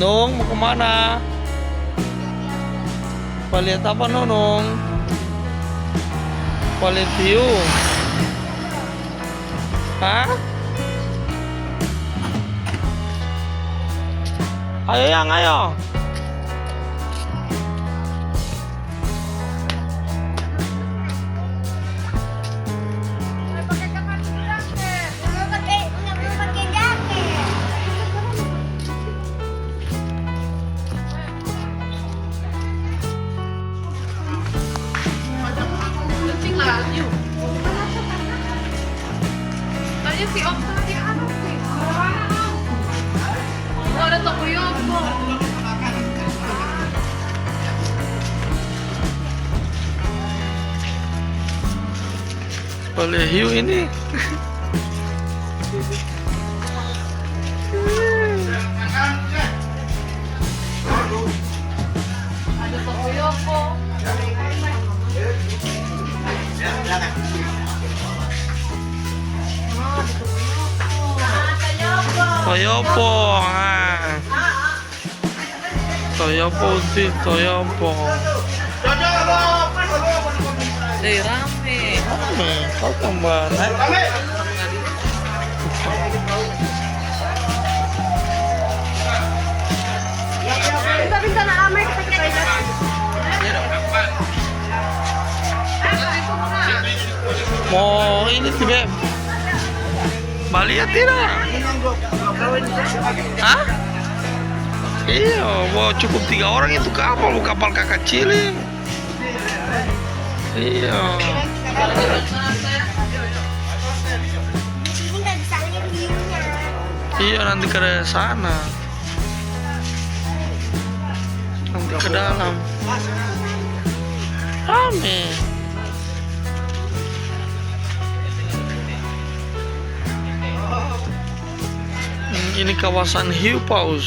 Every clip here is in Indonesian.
Nung, mau kemana? Mau lihat apa, Nunung? Mau lihat view? Hah? Ayo yang, ayo. Tadi si Om tadi apa sih? Oh, ada Tokoyoko. Boleh hiu ini. Ada Tokoyoko. Toyopo, Toyopo sih, Toyopo. Rame. Kau tambah naik. Bisa nak ramai kita Mau ini sih, Beb. Bali ya tidak? Hah? Iya, mau cukup 3 orang itu kapal, kapal kakak cilik. Iya. Iya, nanti ke sana. Nanti ke dalam. Rame. Ini kawasan hiu paus.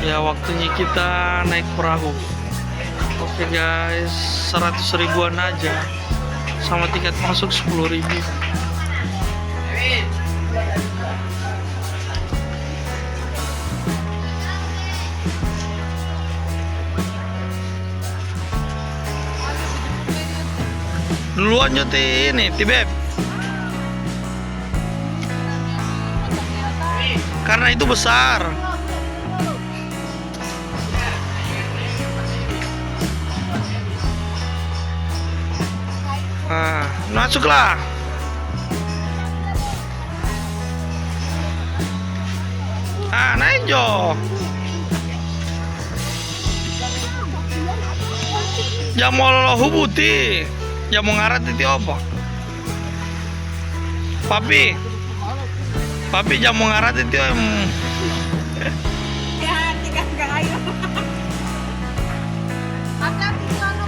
Ya, waktunya kita naik perahu. Oke guys, 100 ribuan aja sama tiket masuk 10.000. Duluan nyuti ini, Tibeb. Karena itu besar. Nah, masuklah. Ah, naik Jo. Jamol hubuti. Jamol ngarat itu apa? Papi jamol ngarat itu Ya, tiga ayo. Akan sana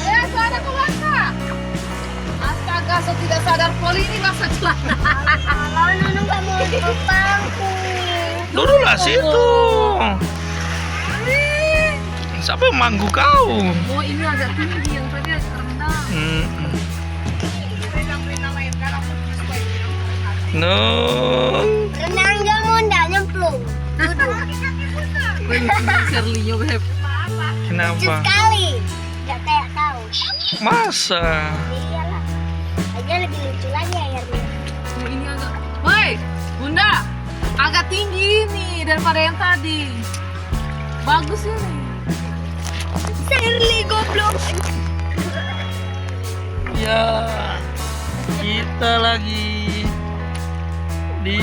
ya, sana ke belakang. Astaga, saya tidak sadar poli ini masa celana. Kalau Nunung nggak mau ke pangku. duduklah situ. Siapa yang manggu kau? Oh, ini agak tinggi, yang tadi agak rendah. Nung. Renang gak mau ndak nyemplung. Shirley-nya, Beb. Lucu Kenapa? sekali. Gak kayak kau. Masa? Iyalah. Aja lebih lucu lagi airnya. Oh, ini agak... Woi, Bunda. Agak tinggi ini daripada yang tadi. Bagus ini. Shirley goblok. Ya, kita lagi di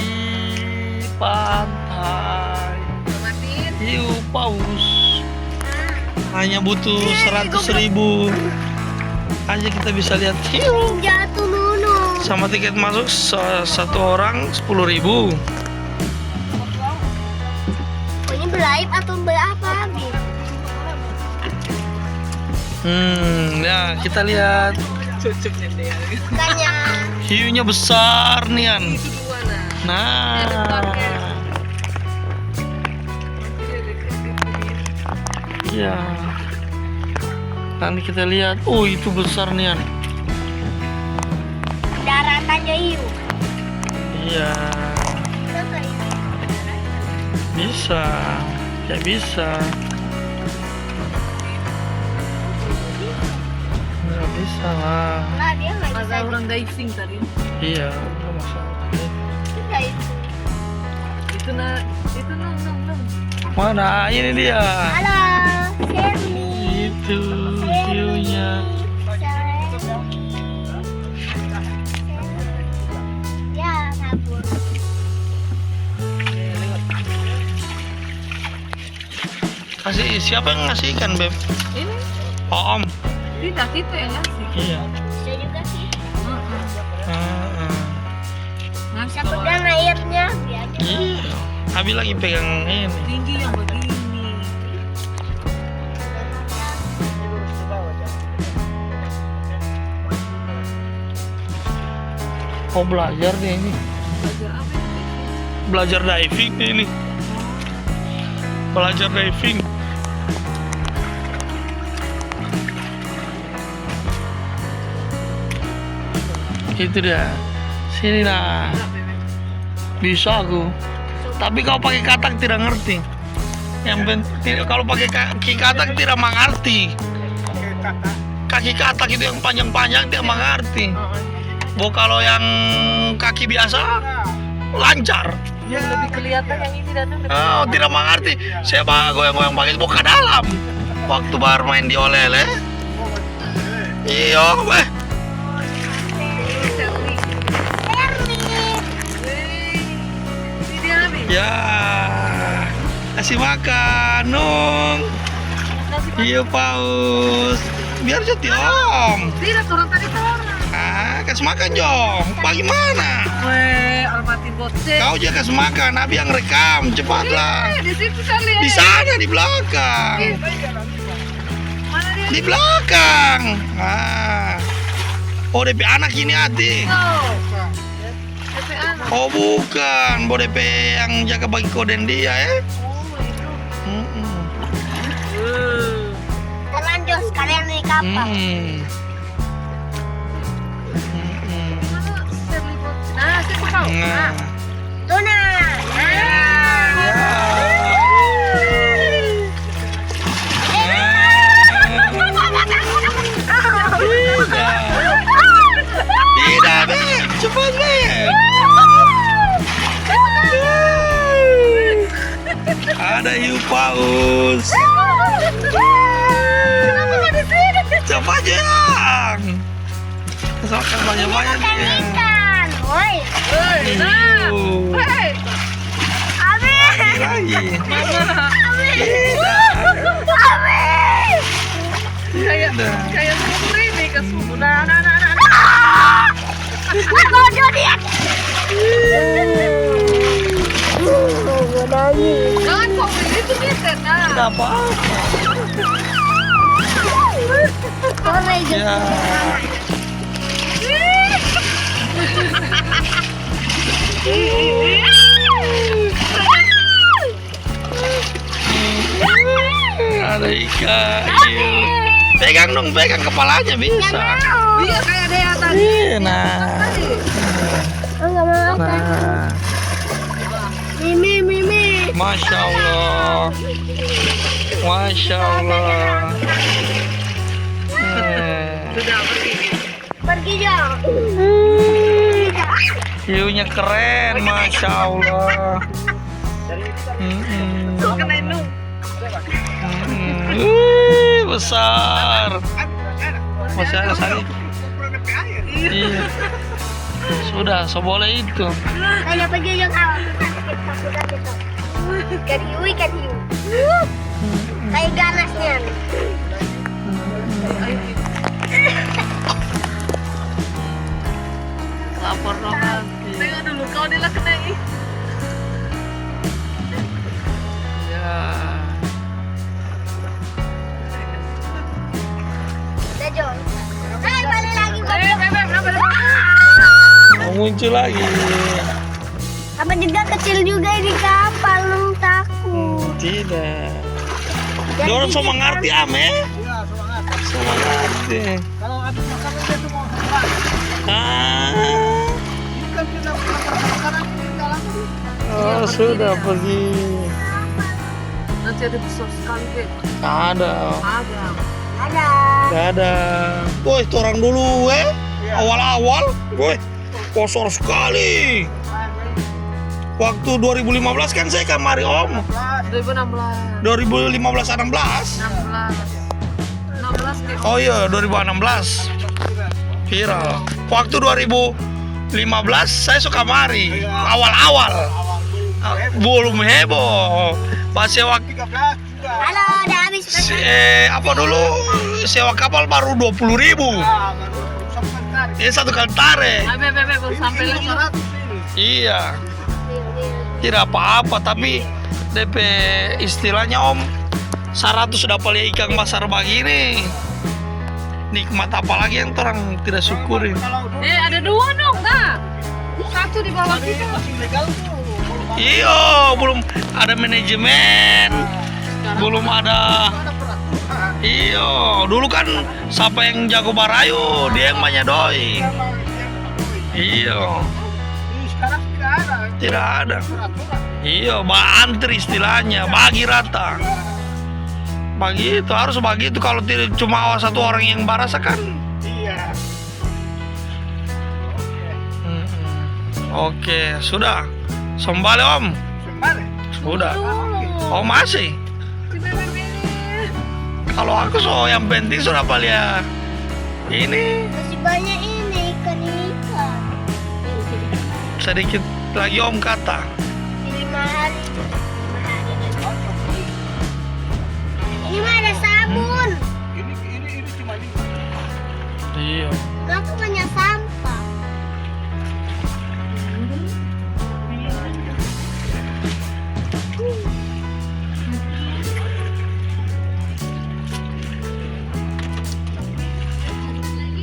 pantai. Matiin. paus. Hanya butuh 100.000 aja kita bisa lihat hiu. Jatuh Nunu. Sama tiket masuk satu orang 10.000. Pokoknya belaib atau berapa Bib? Ya kita lihat Tanya. hiunya besar nian. Itu di mana? Nah, iya. Nanti kita lihat. Oh itu besar nian. Daratannya hiu. Iya. Bisa. Ya bisa. Nggak bisa lah. Nah, dia nggak bisa. Ada orang diving tadi. Iya, nggak masalah. Tidak itu. Itu nong. Mana? Ini dia. Halo, Sherly. Itu hiunya. Ya, kabur. Kasih siapa yang ngasih ikan, Beb? Ini Om. tidak kita yang ngasih. Iya. Bisa juga sih. Ngasih Bisa pegang airnya. Biar Iya. Abi lagi pegang ini. tinggi yang begini. Oh belajar deh ini. Belajar apa ini? Belajar diving ini. Belajar diving. Itu dia. Sini lah. Bisa aku. Tapi kalau pakai katak tidak ngerti. Yang penting kalau pakai kaki katak tidak mengerti. Kaki katak itu yang panjang-panjang tidak mengerti. Kalau yang kaki biasa lancar. Yang lebih kelihatan yang ini dan Oh, tidak mengerti. Saya goyang-goyang pakai buka dalam. Waktu baru main di olele. Iya, weh. Ini dia nih. Ya. Kasih makan, Nung. Iya, paus. Biar jadi Om. Tidak, orang tadi orang. Kasih makan, Jom. Bagaimana? Weh, Almaty Botse. Kau juga kasih makan, Nabi yang rekam. Cepatlah. Di situ kali. Di sana, di belakang. Mana dia? Di belakang. Oh, DP anak ini hati. Oh. DP anak. Oh, bukan. Bo DP yang jaga bagi koden dia, ya. Oh, itu. terlanjur sekalian naik kapal. Mana Sherly Botse? Nah, siapa kau? Nah. Tuna. Tidak, Beb. Cepat, Beb. Ada hiu paus. Cepat, Jang. Makan banyak-banyak ya. Ikan. Woi. Nah. Hiu. Hei. Lagi. Kayak Tidak. Supri nih ke subuh. Nah. Bodoh dia. Jangan kau itu kita. Nah. Tidak apa-apa. Ya. Ada ikan. Pegang dong, pegang kepalanya bisa. Iya kayak ada yang tadi. Nah. Enggak mau. Nah. Mimi. Masya Allah. Masya Allah. Sudah pergi. Pergi dong. Hiunya keren, Masya Allah. Tuh kena nung. Besar. Masih ada sari. Iya. Sudah, so boleh itu. Ayo pergi dong kau. Ikan hiu. muncul lagi. Apa juga kecil juga di kapal, lu takut. Tidak. Dia orang so mengerti ame. Iya, semangat. So mengerti. Kalau habis makan dia tuh mau terbang. Ah. Ini kan kita sekarang ini dalam. Oh, sudah pergi. Nanti ada besar sekali, Be. Ada. Ada. Ada. Gak ada. Boy, orang dulu awal-awal, boy, kosor sekali. Waktu 2015 kan saya kamari om. 2016. 2015 16. 16 ke Oh iya, 2016. Viral. Waktu 2015 saya suka mari. Awal-awal. Belum heboh. Pas sewa 13 juga. Halo, udah habis. apa dulu sewa kapal baru 20.000. Ah, baru sampai tarik. Ini satu kali tarik. Abe, baru sampai Ini lagi. 100 ini. Iya. Tidak apa-apa, tapi DP istilahnya om 100 dapat lihat ikan besar begini. Nikmat apalagi yang orang tidak syukuri. Kalau dulu Ada 2 dong, Kak. Satu di bawah tadi kita. masih legal tuh. Iya, belum ada manajemen, belum ada. Ada peraturan. Iya, dulu kan siapa yang jago barayu, dia yang banyak doi. Iya, Ini sekarang tidak ada. tidak ada. Peraturan. Iya, antri istilahnya, bagi rata. Begitu, harus begitu. Kalau tidak cuma satu orang yang barasa kan. Iya. Oke, sudah. Sembali om. Sembari. Sudah. Oh masih. Kalau aku yang penting sudah ya. Ini Masih banyak ini ikan-ikan. sedikit lagi om kata. 5 hari. 5 hari. Ini mah ada sabun. Ini cuma ini. Iya. Aku banyak sampah.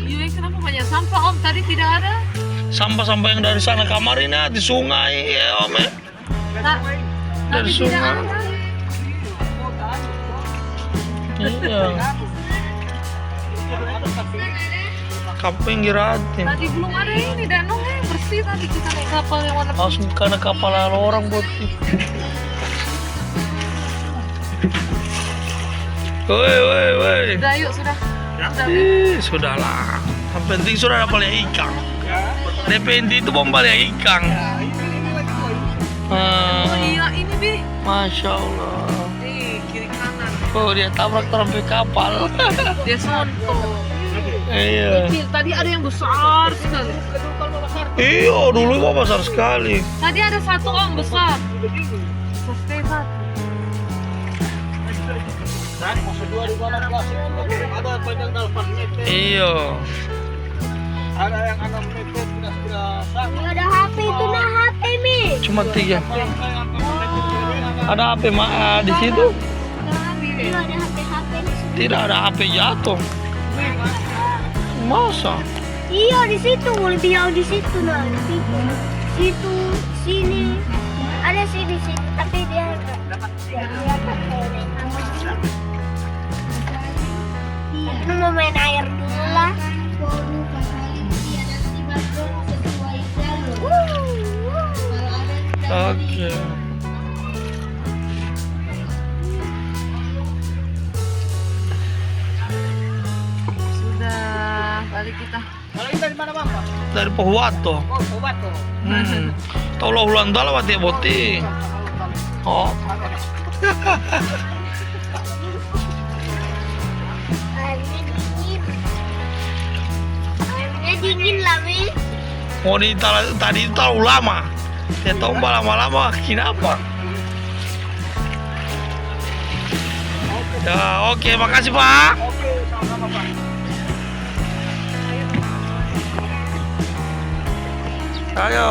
Iya, kenapa banyak sampah, Om? Tadi tidak ada. Sampah-sampah yang dari sana kamar ini di sungai ya om ya. Tak. Dari Tadi tidak sungai. ada. Iya. Kaping giratin. Tadi belum ada ini danaunya bersih tadi kita naik kapal yang warna Langsung karena kapal orang buat. Woi. Udah, yuk sudah. Sudah. Sudahlah. Yang penting sudah dapat lihat ikan. DP inti itu bom balik ikan. Ini lagi boy. Oh iya, ini Bi. Masya Allah. Nih, kiri kanan. Oh dia tabrak sampai kapal. Dia sonto. Iya. Kecil, tadi ada yang besar sekali. Iya dulu kok besar sekali. Tadi ada satu Om besar. Besar satu. Dan masa 2016 itu ada panjang 8 meter. Iya. Ada yang 6 meter sudah sama. Ini ada HP itu nah HP Mi. Cuma 3. Yang 4 meter. Ada HP di situ? Ini ada HP di situ. Tidak ada HP jatuh. Masa? Iya di situ, lebih jauh di situ nah, di situ. Situ, sini. Ada sih di situ, tapi dia nggak dapat kayaknya. Ini mau main air dulu lah. Oke. Sudah, balik kita. Kalau kita di mana Bang? Dari Pohuwato. Oh, obat tuh. Taulah ulang dalam hati boti. Oh. Airnya dingin lah Mi. Mau tadi itu terlalu lama. Saya tahu lama-lama kenapa. Ya, oke, makasih Pak. Oke, sama-sama Pak. Ayo.